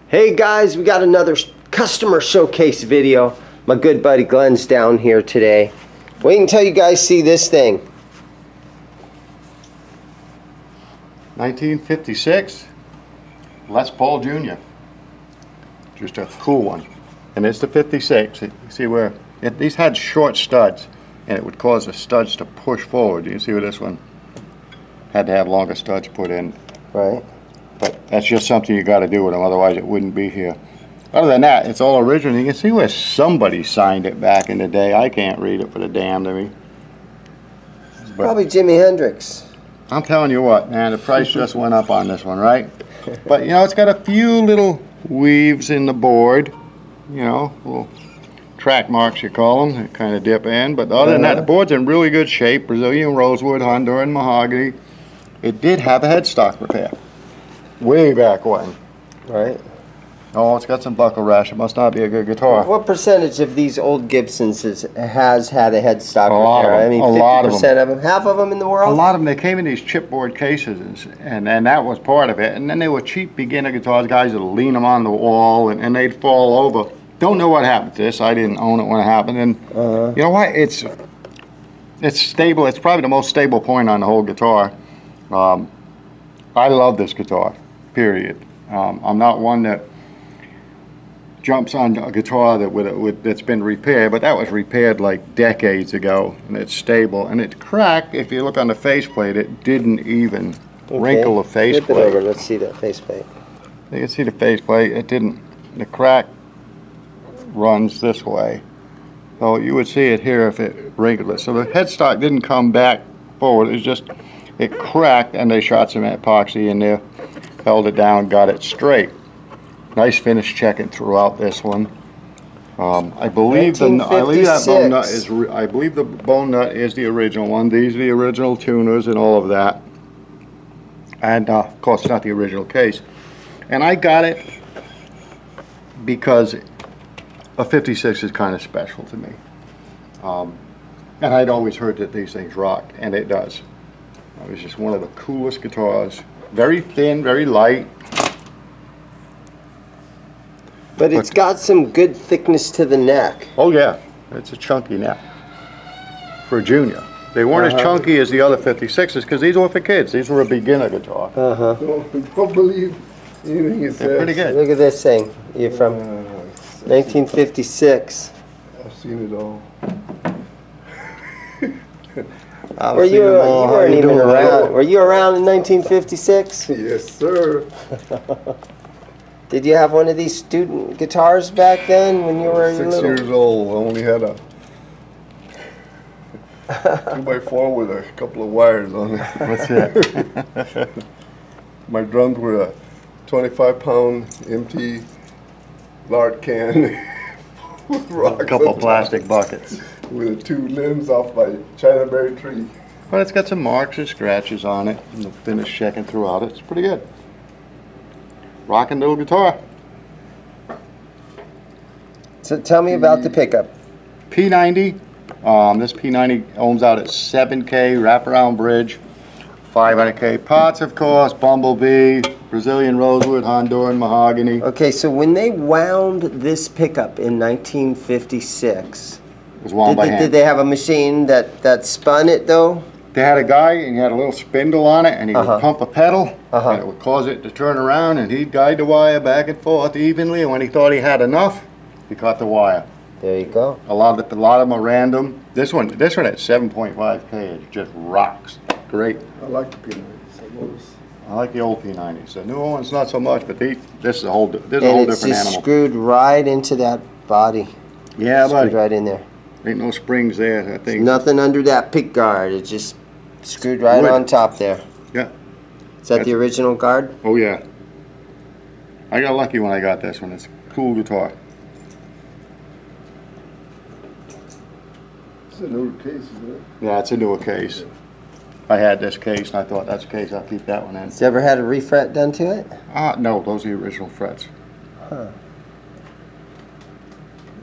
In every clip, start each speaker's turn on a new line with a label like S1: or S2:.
S1: Hey guys, we got another customer showcase video. My good buddy Glenn's down here today. Wait until you guys see this thing.
S2: 1956 Les Paul Jr. Just a cool one. And it's the 56. You see where these had short studs, and it would cause the studs to push forward. You can see where this one had to have longer studs put in.
S1: Right.
S2: But that's just something you got to do with them, otherwise it wouldn't be here. Other than that, it's all original. You can see where somebody signed it back in the day. I can't read it for the damn to me.
S1: Probably Jimi Hendrix.
S2: I'm telling you what, man, the price just went up on this one, right? But, you know, it's got a few little weaves in the board. You know, little track marks, you call them. They kind of dip in. But other than that, the board's in really good shape. Brazilian rosewood, Honduran mahogany. It did have a headstock repair. Way back when.
S1: Right.
S2: Oh, it's got some buckle rash. It must not be a good guitar.
S1: What percentage of these old Gibsons has had a headstock
S2: repair?
S1: I mean, 50% of them. Half of them in the world?
S2: A lot of them. They came in these chipboard cases, and that was part of it. And then they were cheap beginner guitars, guys that lean them on the wall, and they'd fall over. Don't know what happened to this. I didn't own it when it happened. And you know what? It's stable. It's probably the most stable point on the whole guitar. I love this guitar, period. I'm not one that jumps on a guitar that's been repaired, but that was repaired like decades ago, and it's stable, and it's cracked. If you look on the faceplate, it didn't even wrinkle the faceplate.
S1: Flip it over. Let's see that faceplate.
S2: You can see the faceplate. It didn't. The crack runs this way, so you would see it here if it wrinkled it. So the headstock didn't come back forward. It was just it cracked, and they shot some epoxy in there, held it down, got it straight. Nice finish checking throughout this one. I believe the bone nut is the original one. These are the original tuners and all of that. And of course, it's not the original case. And I got it because a 56 is kind of special to me. And I'd always heard that these things rocked, and it does. It was just one of the coolest guitars. Very thin, very light.
S1: But it's got some good thickness to the neck.
S2: Oh yeah, it's a chunky neck for a junior. They weren't as chunky as the other 56s because these were for kids. These were a beginner guitar.
S3: Don't believe anything it says.
S2: They're pretty good.
S1: Look at this thing. You're from 1956.
S3: I've seen it all.
S1: Were you weren't even around. Were you around in 1956?
S3: Yes, sir.
S1: Did you have one of these student guitars back then when you were
S3: 6 years old? I only had a 2x4 with a couple of wires on it.
S2: What's that?
S3: My drums were a 25-pound empty lard can with rocks.
S2: A couple of plastic buckets.
S3: With the 2 limbs off my China berry tree.
S2: But it's got some marks and scratches on it, and the finish checking throughout it. It's pretty good. Rocking little guitar.
S1: So tell me about the pickup.
S2: P90. This P90 ohms out at 7K, wraparound bridge, 500K pots, of course, Bumblebee, Brazilian rosewood, Honduran mahogany.
S1: Okay, so when they wound this pickup in 1956,
S2: It was wound by hand.
S1: did they have a machine that spun it though?
S2: They had a guy, and he had a little spindle on it, and he would pump a pedal, and it would cause it to turn around, and he'd guide the wire back and forth evenly, and when he thought he had enough, he cut the wire.
S1: There you go.
S2: A lot of them are random. This one at 7.5K, it just rocks. Great.
S3: I like the P90s.
S2: I like the old P90s. The newer ones not so much, but this is a whole different
S1: And it's just
S2: animal.
S1: screwed right into that body.
S2: Yeah, buddy.
S1: Screwed right in there.
S2: Ain't no springs there, I think.
S1: There's nothing under that pick guard. It's just screwed right
S2: Wood.
S1: on top there.
S2: Yeah.
S1: Is that the original guard?
S2: Oh yeah. I got lucky when I got this one. It's a cool guitar.
S3: It's a newer case, isn't it?
S2: Yeah, it's a newer case. I had this case, and I thought that's the case. I'll keep that one in.
S1: Has you ever had a refret done to it?
S2: No, those are the original frets.
S1: Huh.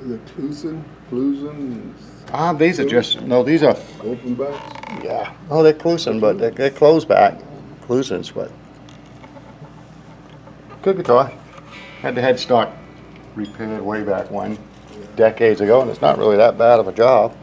S3: Is it Tucson? Clusen,
S2: These are just, no, these are,
S3: open backs.
S2: yeah. Oh, they're Clusen, but they're closed back. Clusens, but. Good guitar. Had the headstock repaired way back when, decades ago, and it's not really that bad of a job.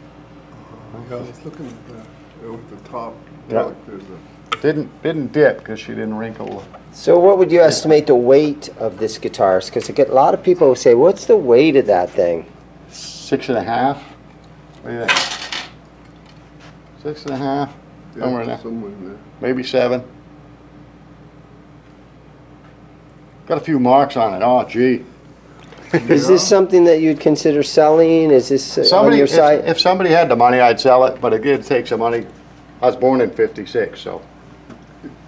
S3: I was looking at with the top.
S2: Yeah.
S3: Like there's a
S2: Didn't dip because she didn't wrinkle.
S1: So what would you estimate the weight of this guitar? Because I get a lot of people who say, what's the weight of that thing?
S2: 6.5. What do you think? 6.5. Somewhere in there.
S3: somewhere in there.
S2: Maybe 7. Got a few marks on it. Oh, gee.
S1: Is this something that you'd consider selling? Is this on your site?
S2: If somebody had the money, I'd sell it, but it did take some money. I was born in '56, so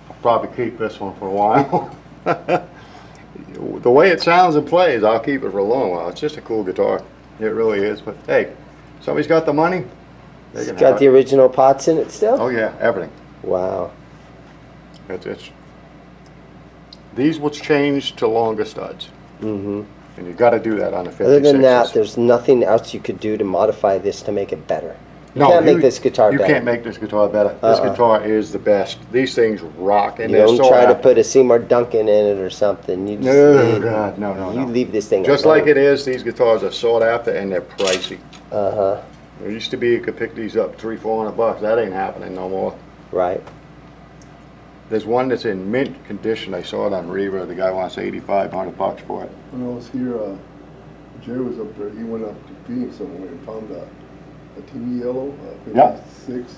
S2: I'll probably keep this one for a while. The way it sounds and plays, I'll keep it for a long while. It's just a cool guitar. It really is. But hey, somebody's got the money.
S1: It's got the original pots in it still?
S2: Oh yeah, everything.
S1: Wow.
S2: These was changed to longer studs.
S1: Mm-hmm.
S2: And you got to do that on a 56.
S1: Other than that, there's nothing else you could do to modify this to make it better. You can't make this guitar better.
S2: You can't make this guitar better. This guitar is the best. These things rock. And
S1: you don't try to put a Seymour Duncan in it or something. You just
S2: no.
S1: You leave this thing
S2: just
S1: alone.
S2: like it is, these guitars are sought after and they're pricey.
S1: Uh-huh.
S2: There used to be you could pick these up $300-400. That ain't happening no more.
S1: Right.
S2: There's one that's in mint condition. I saw it on Reaver. The guy wants $8,500 for it.
S3: When I was here, Jerry was up there. He went up to Phoenix somewhere and found a TV yellow, 56.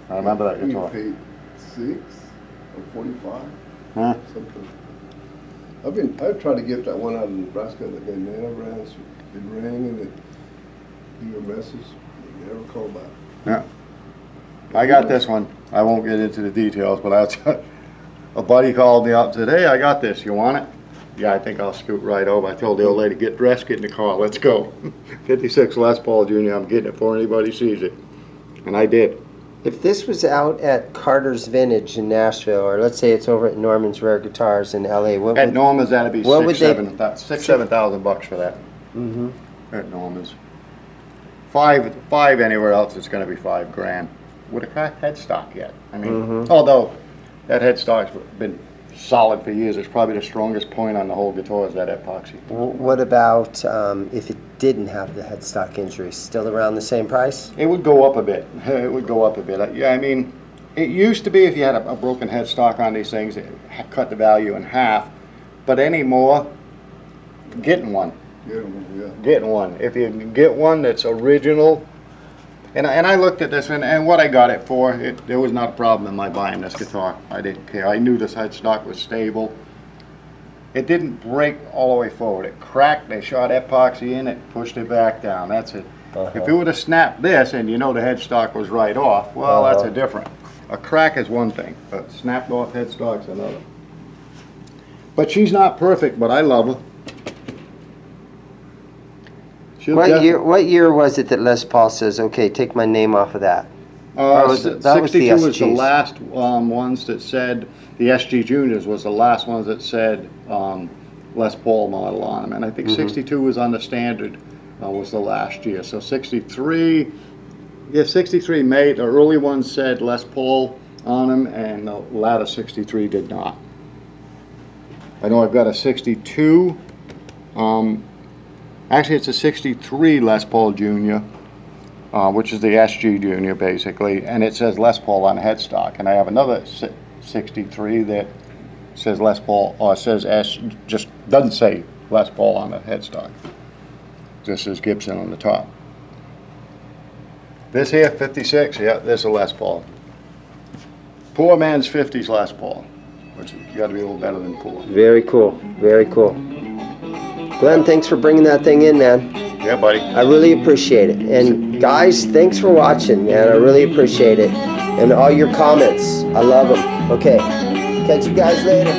S2: I remember that
S3: He
S2: guitar.
S3: paid 6 or 45,
S2: Huh?
S3: something. I've tried to get that one out of Nebraska that they never answered. It rang and it leave a message. They never called back.
S2: Yeah. I got this one. I won't get into the details, but a buddy called me up and said, hey, I got this. You want it? Yeah, I think I'll scoot right over. I told the old lady, get dressed, get in the car, let's go. 56 Les Paul Jr., I'm getting it before anybody sees it. And I did.
S1: If this was out at Carter's Vintage in Nashville, or let's say it's over at Norman's Rare Guitars in LA, what
S2: At
S1: would,
S2: Norman's, that'd be
S1: what would
S2: $7,000 for that.
S1: Mm-hmm.
S2: At Norman's. Five anywhere else, it's going to be $5,000. With a cracked headstock yet. I mean, although that headstock's been solid for years, it's probably the strongest point on the whole guitar is that epoxy.
S1: What about if it didn't have the headstock injury? Still around the same price?
S2: It would go up a bit. It would go up a bit. Yeah, I mean, it used to be if you had a broken headstock on these things, it cut the value in half. But anymore, getting one. Getting one. If you can get one that's original. And I looked at this, and what I got it for, there was not a problem in my buying this guitar. I didn't care. I knew this headstock was stable. It didn't break all the way forward. It cracked, they shot epoxy in it, pushed it back down. That's it. If it would have snapped this, and you know the headstock was right off, well, that's a different. A crack is one thing, but snapped off headstock's another. But she's not perfect, but I love her.
S1: What year was it that Les Paul says, okay, take my name off of that?
S2: That was the 62 was the last ones that said, the SG Juniors was the last ones that said Les Paul model on them. And I think 62 was on the standard, was the last year. So 63, yeah, 63 made, the early ones said Les Paul on them, and the latter 63 did not. I know I've got a 62. Actually, it's a 63 Les Paul Jr., which is the SG Junior, basically, and it says Les Paul on the headstock. And I have another 63 that says Les Paul, or says just doesn't say Les Paul on the headstock. Just says Gibson on the top. This here, 56, yeah, this is a Les Paul. Poor man's 50s Les Paul, which you got to be a little better than poor.
S1: Very cool, very cool. Glenn, thanks for bringing that thing in, man.
S2: Yeah, buddy.
S1: I really appreciate it. And guys, thanks for watching, man. I really appreciate it. And all your comments. I love them. Okay. Catch you guys later.